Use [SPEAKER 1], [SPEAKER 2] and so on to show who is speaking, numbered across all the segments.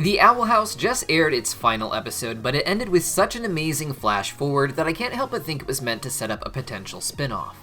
[SPEAKER 1] The Owl House just aired its final episode, but it ended with such an amazing flash forward that I can't help but think it was meant to set up a potential spin-off.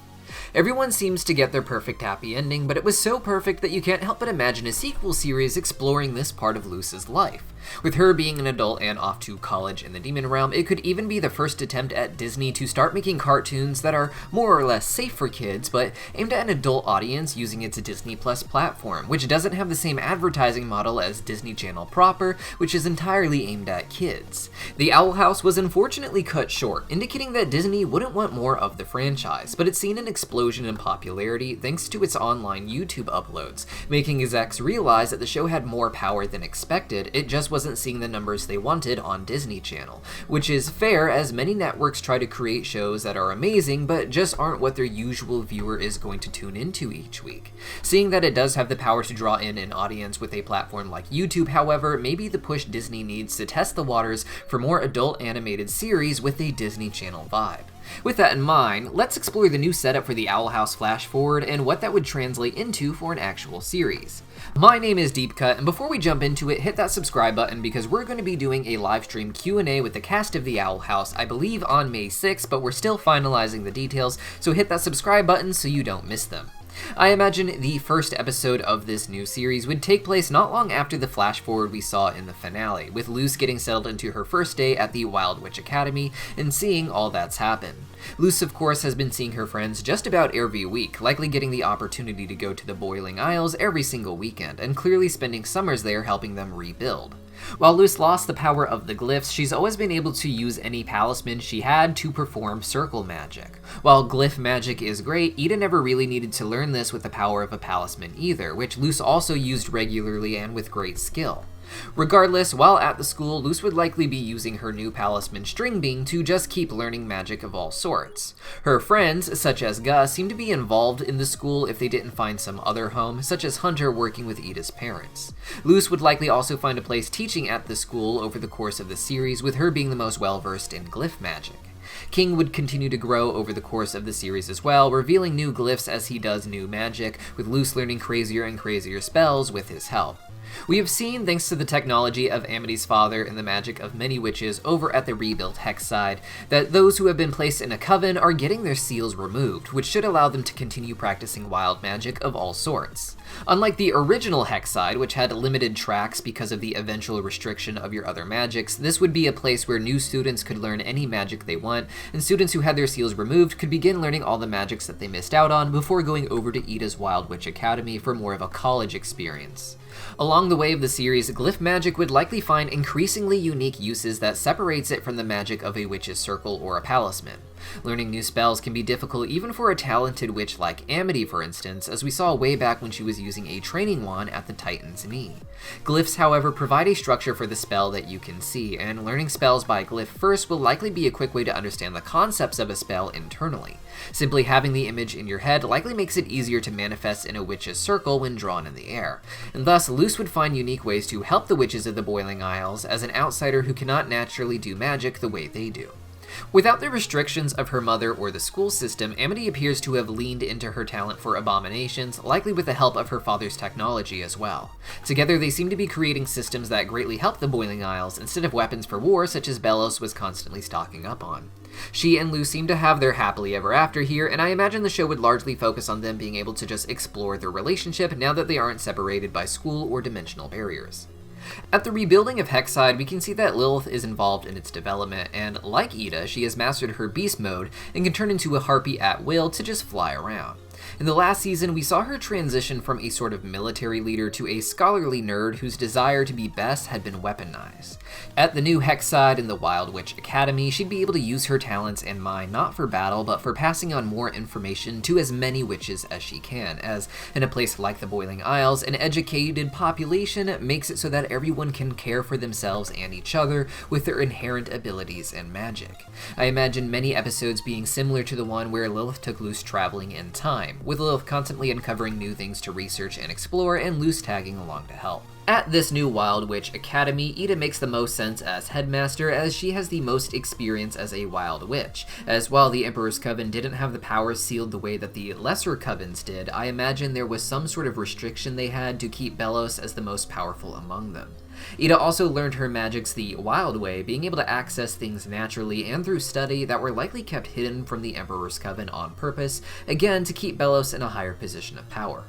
[SPEAKER 1] Everyone seems to get their perfect happy ending, but it was so perfect that you can't help but imagine a sequel series exploring this part of Luce's life. With her being an adult and off to college in the demon realm, it could even be the first attempt at Disney to start making cartoons that are more or less safe for kids, but aimed at an adult audience using its Disney Plus platform, which doesn't have the same advertising model as Disney Channel proper, which is entirely aimed at kids. The Owl House was unfortunately cut short, indicating that Disney wouldn't want more of the franchise, but it's seen an explosion in popularity thanks to its online YouTube uploads, making execs realize that the show had more power than expected. It just wasn't seeing the numbers they wanted on Disney Channel, which is fair as many networks try to create shows that are amazing but just aren't what their usual viewer is going to tune into each week. Seeing that it does have the power to draw in an audience with a platform like YouTube, however, may be the push Disney needs to test the waters for more adult animated series with a Disney Channel vibe. With that in mind, let's explore the new setup for the Owl House Flash Forward and what that would translate into for an actual series. My name is Deepcut, and before we jump into it, hit that subscribe button because we're going to be doing a live stream Q&A with the cast of the Owl House, I believe on May 6th, but we're still finalizing the details, so hit that subscribe button so you don't miss them. I imagine the first episode of this new series would take place not long after the flash forward we saw in the finale, with Luce getting settled into her first day at the Wild Witch Academy and seeing all that's happened. Luce, of course, has been seeing her friends just about every week, likely getting the opportunity to go to the Boiling Isles every single weekend, and clearly spending summers there helping them rebuild. While Luce lost the power of the glyphs, she's always been able to use any palisman she had to perform circle magic. While glyph magic is great, Ida never really needed to learn this with the power of a palisman either, which Luce also used regularly and with great skill. Regardless, while at the school, Luce would likely be using her new palisman String Bean to just keep learning magic of all sorts. Her friends, such as Gus, seem to be involved in the school if they didn't find some other home, such as Hunter working with Ida's parents. Luce would likely also find a place teaching at the school over the course of the series, with her being the most well-versed in glyph magic. King would continue to grow over the course of the series as well, revealing new glyphs as he does new magic, with Luce learning crazier and crazier spells with his help. We have seen, thanks to the technology of Amity's father and the magic of many witches over at the rebuilt Hex side, that those who have been placed in a coven are getting their seals removed, which should allow them to continue practicing wild magic of all sorts. Unlike the original Hex side, which had limited tracks because of the eventual restriction of your other magics, this would be a place where new students could learn any magic they want, and students who had their seals removed could begin learning all the magics that they missed out on before going over to Ida's Wild Witch Academy for more of a college experience. Along the way of the series, glyph magic would likely find increasingly unique uses that separates it from the magic of a witch's circle or a palisman. Learning new spells can be difficult even for a talented witch like Amity, for instance, as we saw way back when she was using a training wand at the Titan's knee. Glyphs, however, provide a structure for the spell that you can see, and learning spells by glyph first will likely be a quick way to understand the concepts of a spell internally. Simply having the image in your head likely makes it easier to manifest in a witch's circle when drawn in the air, and thus Luce would find unique ways to help the witches of the Boiling Isles as an outsider who cannot naturally do magic the way they do. Without the restrictions of her mother or the school system, Amity appears to have leaned into her talent for abominations, likely with the help of her father's technology as well. Together they seem to be creating systems that greatly help the Boiling Isles instead of weapons for war such as Belos was constantly stocking up on. She and Luce seem to have their happily ever after here, and I imagine the show would largely focus on them being able to just explore their relationship now that they aren't separated by school or dimensional barriers. At the rebuilding of Hex side, we can see that Lilith is involved in its development, and like Ida, she has mastered her beast mode and can turn into a harpy at will to just fly around. In the last season, we saw her transition from a sort of military leader to a scholarly nerd whose desire to be best had been weaponized. At the new Hex side in the Wild Witch Academy, she'd be able to use her talents and mind not for battle, but for passing on more information to as many witches as she can, as in a place like the Boiling Isles, an educated population makes it so that everyone can care for themselves and each other with their inherent abilities and magic. I imagine many episodes being similar to the one where Lilith took Luce traveling in time, with Lilith constantly uncovering new things to research and explore, and Luce tagging along to help. At this new Wild Witch Academy, Ida makes the most sense as headmaster, as she has the most experience as a wild witch, as while the Emperor's Coven didn't have the powers sealed the way that the lesser covens did, I imagine there was some sort of restriction they had to keep Belos as the most powerful among them. Ida also learned her magics the wild way, being able to access things naturally and through study that were likely kept hidden from the Emperor's Coven on purpose, again to keep Belos in a higher position of power.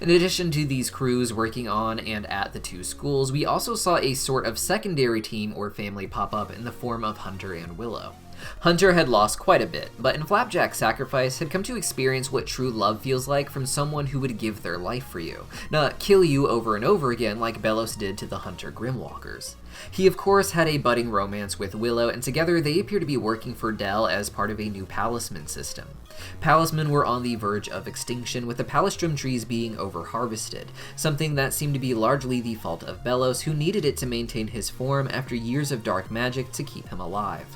[SPEAKER 1] In addition to these crews working on and at the two schools, we also saw a sort of secondary team or family pop up in the form of Hunter and Willow. Hunter had lost quite a bit, but in Flapjack's sacrifice had come to experience what true love feels like from someone who would give their life for you, not kill you over and over again like Belos did to the Hunter Grimwalkers. He of course had a budding romance with Willow, and together they appear to be working for Dell as part of a new Palisman system. Palisman were on the verge of extinction, with the Palistrum trees being over-harvested, something that seemed to be largely the fault of Belos, who needed it to maintain his form after years of dark magic to keep him alive.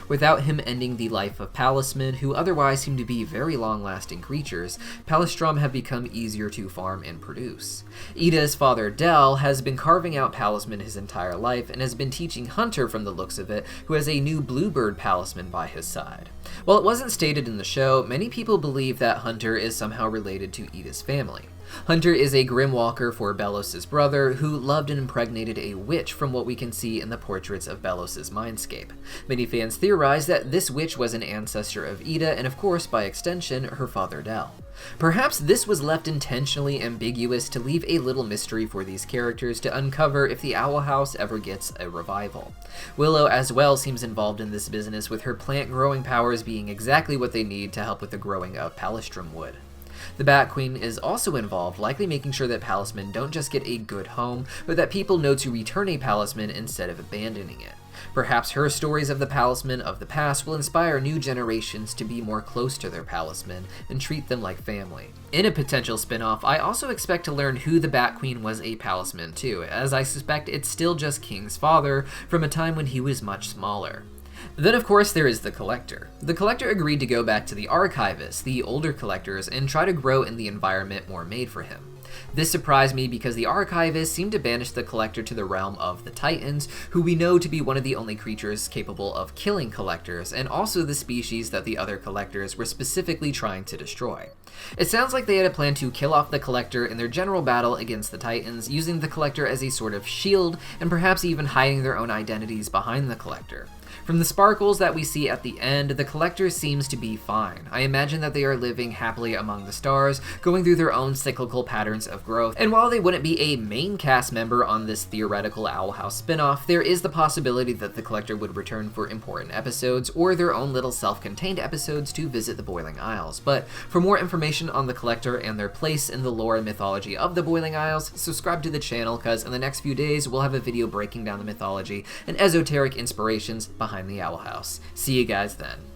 [SPEAKER 1] Without him ending the life of Palisman, who otherwise seemed to be very long-lasting creatures, Palistrum have become easier to farm and produce. Ida's father Dell has been carving out Palisman his entire life and has been teaching Hunter from the looks of it, who has a new bluebird Palisman by his side. While it wasn't stated in the show, many people believe that Hunter is somehow related to Ida's family. Hunter is a Grimwalker for Belos' brother, who loved and impregnated a witch from what we can see in the portraits of Belos' mindscape. Many fans theorize that this witch was an ancestor of Ida, and of course, by extension, her father Dell. Perhaps this was left intentionally ambiguous to leave a little mystery for these characters to uncover if the Owl House ever gets a revival. Willow as well seems involved in this business, with her plant growing powers being exactly what they need to help with the growing of Palistrum wood. The Bat Queen is also involved, likely making sure that Palisman don't just get a good home, but that people know to return a Palisman instead of abandoning it. Perhaps her stories of the Palisman of the past will inspire new generations to be more close to their Palisman and treat them like family. In a potential spin-off, I also expect to learn who the Bat Queen was a Palisman to, as I suspect it's still just King's father from a time when he was much smaller. Then of course there is the Collector. The Collector agreed to go back to the Archivists, the older collectors, and try to grow in the environment more made for him. This surprised me because the Archivists seemed to banish the Collector to the realm of the Titans, who we know to be one of the only creatures capable of killing Collectors, and also the species that the other Collectors were specifically trying to destroy. It sounds like they had a plan to kill off the Collector in their general battle against the Titans, using the Collector as a sort of shield, and perhaps even hiding their own identities behind the Collector. From the sparkles that we see at the end, the Collector seems to be fine. I imagine that they are living happily among the stars, going through their own cyclical patterns of growth, and while they wouldn't be a main cast member on this theoretical Owl House spin-off, there is the possibility that the Collector would return for important episodes, or their own little self-contained episodes to visit the Boiling Isles. But for more information on the Collector and their place in the lore and mythology of the Boiling Isles, subscribe to the channel, cause in the next few days we'll have a video breaking down the mythology and esoteric inspirations behind the Owl House. See you guys then.